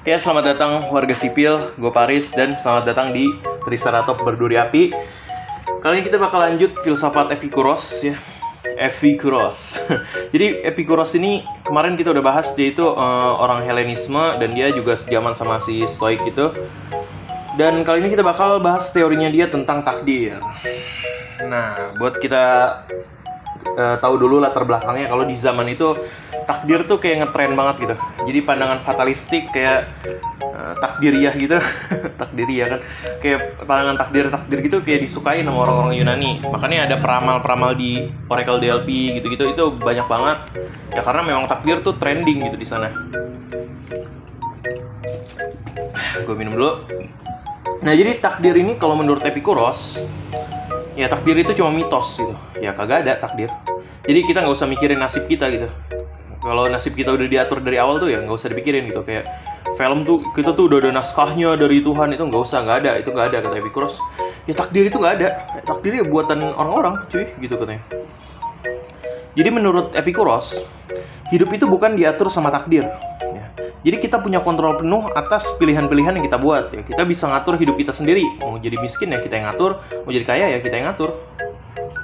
Ya, selamat datang warga sipil, gue Paris, dan selamat datang di Triceratops Berduri Api. Kali ini kita bakal lanjut filsafat Epikuros ya. Epikuros. Jadi Epikuros ini kemarin kita udah bahas, dia itu orang Helenisme dan dia juga sejaman sama si Stoik gitu. Dan kali ini kita bakal bahas teorinya dia tentang takdir. Nah, buat kita tahu dulu latar belakangnya, kalau di zaman itu takdir tuh kayak ngetren banget gitu. Jadi pandangan fatalistik kayak takdiriyah gitu. Takdiriyah kan kayak pandangan takdir gitu kayak disukai sama orang-orang Yunani. Makanya ada peramal-peramal di Oracle DLP gitu-gitu, itu banyak banget. Ya karena memang takdir tuh trending gitu di sana. Gue minum dulu. Nah, jadi takdir ini kalau menurut Epikuros, ya takdir itu cuma mitos gitu. Ya kagak ada takdir. Jadi kita nggak usah mikirin nasib kita gitu. Kalau nasib kita udah diatur dari awal tuh ya nggak usah dipikirin gitu. Kayak film tuh kita tuh udah ada naskahnya dari Tuhan, itu nggak usah, nggak ada, itu nggak ada kata Epikuros. Ya takdir itu nggak ada. Takdir ya buatan orang-orang cuy gitu katanya. Jadi menurut Epikuros, hidup itu bukan diatur sama takdir. Ya. Jadi kita punya kontrol penuh atas pilihan-pilihan yang kita buat. Ya, kita bisa ngatur hidup kita sendiri. Mau jadi miskin ya kita yang ngatur, mau jadi kaya ya kita yang ngatur.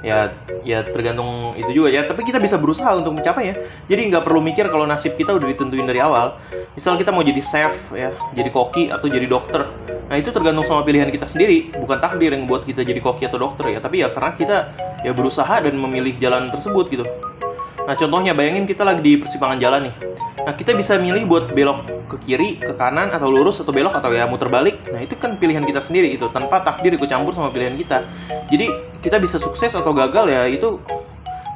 Ya tergantung itu juga ya. Tapi kita bisa berusaha untuk mencapainya. Jadi nggak perlu mikir kalau nasib kita udah ditentuin dari awal. Misal kita mau jadi chef ya, jadi koki atau jadi dokter. Nah itu tergantung sama pilihan kita sendiri. Bukan takdir yang buat kita jadi koki atau dokter ya. Tapi ya karena kita ya berusaha dan memilih jalan tersebut gitu. Nah contohnya bayangin kita lagi di persimpangan jalan nih. Nah kita bisa milih buat belok ke kiri, ke kanan, atau lurus, atau belok, atau ya muter balik. Nah itu kan pilihan kita sendiri itu, tanpa takdir ikut campur sama pilihan kita. Jadi kita bisa sukses atau gagal ya itu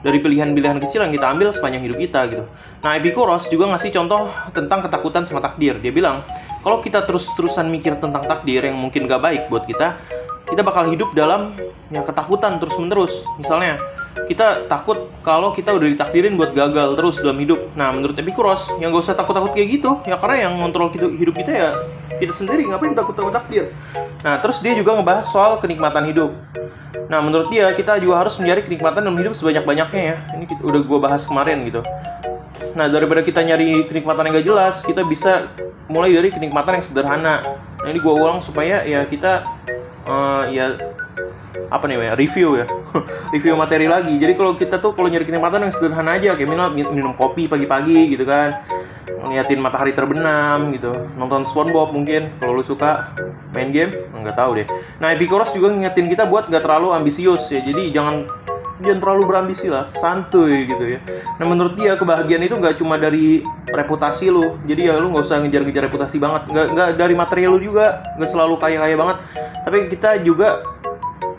dari pilihan-pilihan kecil yang kita ambil sepanjang hidup kita gitu. Nah Epikuros juga ngasih contoh tentang ketakutan sama takdir. Dia bilang kalau kita terus-terusan mikir tentang takdir yang mungkin gak baik buat kita bakal hidup dalam ya ketakutan terus-menerus. Misalnya kita takut kalau kita udah ditakdirin buat gagal terus dalam hidup. Nah menurut Epikuros yang gak usah takut-takut kayak gitu ya, karena yang ngontrol hidup kita ya kita sendiri. Ngapain takut sama takdir? Nah terus dia juga ngebahas soal kenikmatan hidup. Nah menurut dia kita juga harus mencari kenikmatan dalam hidup sebanyak-banyaknya ya. Ini udah gue bahas kemarin gitu. Nah daripada kita nyari kenikmatan yang gak jelas, kita bisa mulai dari kenikmatan yang sederhana. Nah ini gue ulang supaya ya kita review ya. Review materi lagi. Jadi kalau kita tuh kalau nyari kenikmatan yang sederhana aja, kayak minum kopi pagi-pagi gitu kan, ngeliatin matahari terbenam gitu, nonton SpongeBob mungkin kalau lu suka, main game nggak tahu deh. Nah Epikuros juga ngingetin kita buat nggak terlalu ambisius ya. Jadi jangan terlalu berambisi lah, santuy gitu ya. Nah menurut dia kebahagiaan itu nggak cuma dari reputasi lu. Jadi ya lu nggak usah ngejar-ngejar reputasi banget. Nggak dari materi lu juga, nggak selalu kaya-kaya banget. Tapi kita juga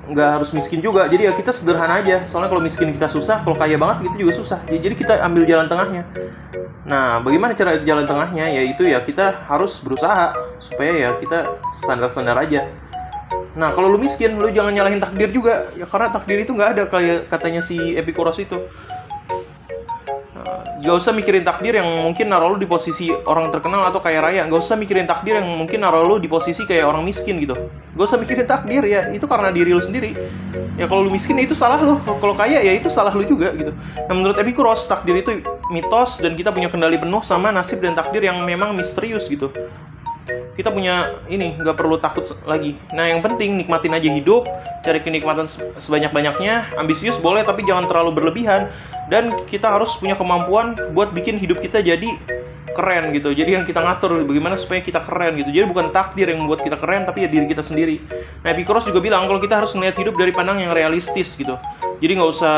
nggak harus miskin juga. Jadi ya kita sederhana aja. Soalnya kalau miskin kita susah, kalau kaya banget kita juga susah. Jadi kita ambil jalan tengahnya. Nah bagaimana cara jalan tengahnya? Yaitu ya kita harus berusaha supaya ya kita standar-standar aja. Nah kalau lu miskin, lu jangan nyalahin takdir juga ya, karena takdir itu nggak ada kayak katanya si Epikuros itu. Gak usah mikirin takdir yang mungkin naruh lu di posisi orang terkenal atau kaya raya. Gak usah mikirin takdir yang mungkin naruh lu di posisi kayak orang miskin gitu. Gak usah mikirin takdir ya, itu karena diri lu sendiri. Ya kalau lu miskin ya itu salah lu, kalau kaya ya itu salah lu juga gitu. Nah menurut Epikuros takdir itu mitos dan kita punya kendali penuh sama nasib dan takdir yang memang misterius gitu. Kita punya ini, nggak perlu takut lagi. Nah yang penting nikmatin aja hidup, cari kenikmatan sebanyak-banyaknya. Ambisius boleh tapi jangan terlalu berlebihan. Dan kita harus punya kemampuan buat bikin hidup kita jadi keren gitu. Jadi yang kita ngatur bagaimana supaya kita keren gitu. Jadi bukan takdir yang membuat kita keren, tapi ya diri kita sendiri. Nah Epikuros juga bilang kalau kita harus melihat hidup dari pandang yang realistis gitu. Jadi nggak usah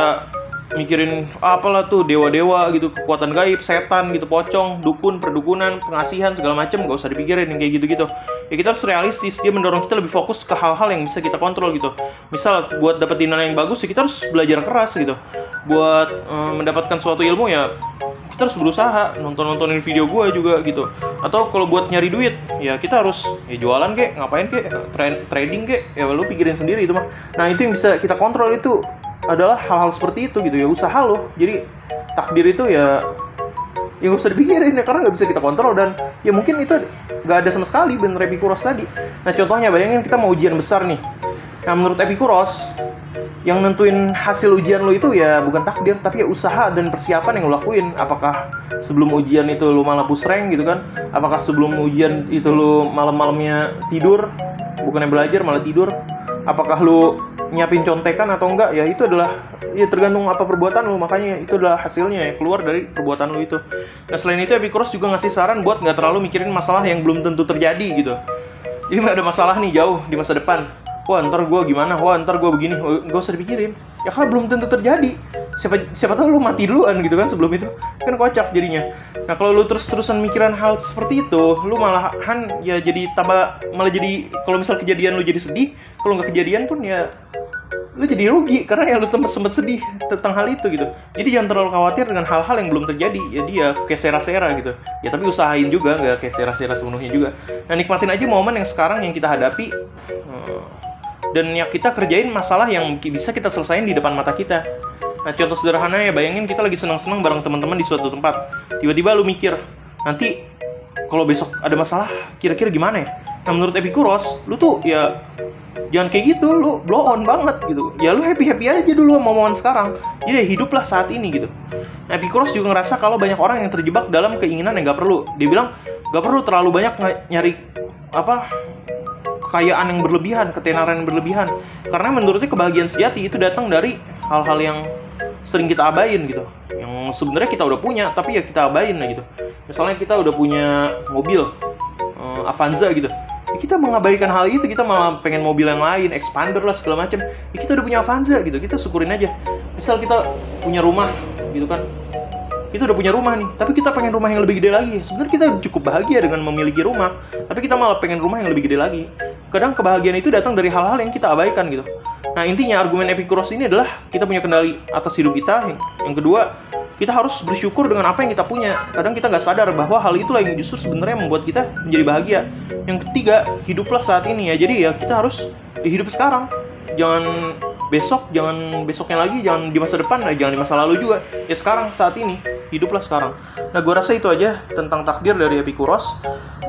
mikirin apalah tuh dewa-dewa gitu, kekuatan gaib, setan gitu, pocong, dukun, perdukunan, pengasihan segala macam, gak usah dipikirin yang kayak gitu-gitu. Ya kita harus realistis. Dia mendorong kita lebih fokus ke hal-hal yang bisa kita kontrol gitu. Misal buat dapetin nilai yang bagus ya kita harus belajar keras gitu. Buat mendapatkan suatu ilmu ya kita harus berusaha, nontonin video gue juga gitu. Atau kalau buat nyari duit ya kita harus ya jualan kek, ngapain kek, trading kek, ya lu pikirin sendiri itu mah. Nah itu yang bisa kita kontrol itu adalah hal-hal seperti itu gitu ya, usaha lo. Jadi takdir itu ya gak usah dipikirin ya, karena gak bisa kita kontrol. Dan ya mungkin itu gak ada sama sekali, bener Epikuros tadi. Nah contohnya bayangin kita mau ujian besar nih. Nah menurut Epikuros Yang nentuin hasil ujian lo itu ya bukan takdir, tapi ya usaha dan persiapan yang lo lakuin. Apakah sebelum ujian itu lo malah push rank gitu kan? Apakah sebelum ujian itu lo malam-malamnya tidur, bukannya belajar malah tidur? Apakah lo nyiapin contekan atau enggak? Ya itu adalah, ya tergantung apa perbuatan lo. Makanya itu adalah hasilnya ya, keluar dari perbuatan lo itu. Nah selain itu Epicurus juga ngasih saran buat nggak terlalu mikirin masalah yang belum tentu terjadi gitu. Jadi nggak ada masalah nih jauh di masa depan, wah ntar gue gimana, wah ntar gue begini, gak usah dipikirin. Ya karena belum tentu terjadi. Siapa tahu lu mati duluan gitu kan sebelum itu. Kan kocak jadinya. Nah kalau lu terus-terusan mikiran hal seperti itu, lu malahan ya jadi malah jadi, kalau misal kejadian lu jadi sedih, kalau nggak kejadian pun ya lu jadi rugi karena ya lu sempet sedih tentang hal itu gitu. Jadi jangan terlalu khawatir dengan hal-hal yang belum terjadi. Jadi ya kayak sera-sera gitu. Ya tapi usahain juga, nggak kayak sera-sera sepenuhnya juga. Nah nikmatin aja momen yang sekarang yang kita hadapi, dan yang kita kerjain masalah yang bisa kita selesain di depan mata kita. Nah contoh sederhana ya, bayangin kita lagi senang-senang bareng teman-teman di suatu tempat. Tiba-tiba lu mikir, nanti kalau besok ada masalah kira-kira gimana ya? Nah menurut Epicurus, lu tuh ya jangan kayak gitu, lu blow on banget gitu. Ya lu happy-happy aja dulu sama momen sekarang. Jadi ya hiduplah saat ini gitu. Nah Epicurus juga ngerasa kalau banyak orang yang terjebak dalam keinginan yang gak perlu. Dia bilang gak perlu terlalu banyak nyari kekayaan yang berlebihan, ketenaran yang berlebihan. Karena menurutnya kebahagiaan sejati itu datang dari hal-hal yang sering kita abain gitu. Yang sebenarnya kita udah punya, tapi ya kita abain lah gitu. Misalnya kita udah punya mobil Avanza gitu. Ya kita mengabaikan hal itu, kita malah pengen mobil yang lain, expander lah segala macam. Ya kita udah punya Avanza gitu, kita syukurin aja. Misal kita punya rumah gitu kan. Kita udah punya rumah nih, tapi kita pengen rumah yang lebih gede lagi. Sebenarnya kita cukup bahagia dengan memiliki rumah, tapi kita malah pengen rumah yang lebih gede lagi. Kadang kebahagiaan itu datang dari hal-hal yang kita abaikan gitu. Nah intinya argumen Epicurus ini adalah kita punya kendali atas hidup kita. Yang kedua, kita harus bersyukur dengan apa yang kita punya. Kadang kita nggak sadar bahwa hal itulah yang justru sebenarnya membuat kita menjadi bahagia. Yang ketiga, hiduplah saat ini ya. Jadi ya kita harus hidup sekarang. Jangan besok, jangan besoknya lagi, jangan di masa depan, jangan di masa lalu juga. Ya sekarang, saat ini, hiduplah sekarang. Nah gue rasa itu aja tentang takdir dari Epicurus.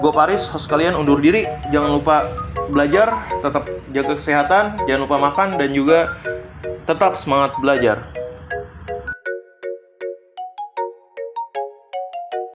Gue Paris, host kalian undur diri. Jangan lupa belajar, tetap jaga kesehatan, jangan lupa makan, dan juga tetap semangat belajar.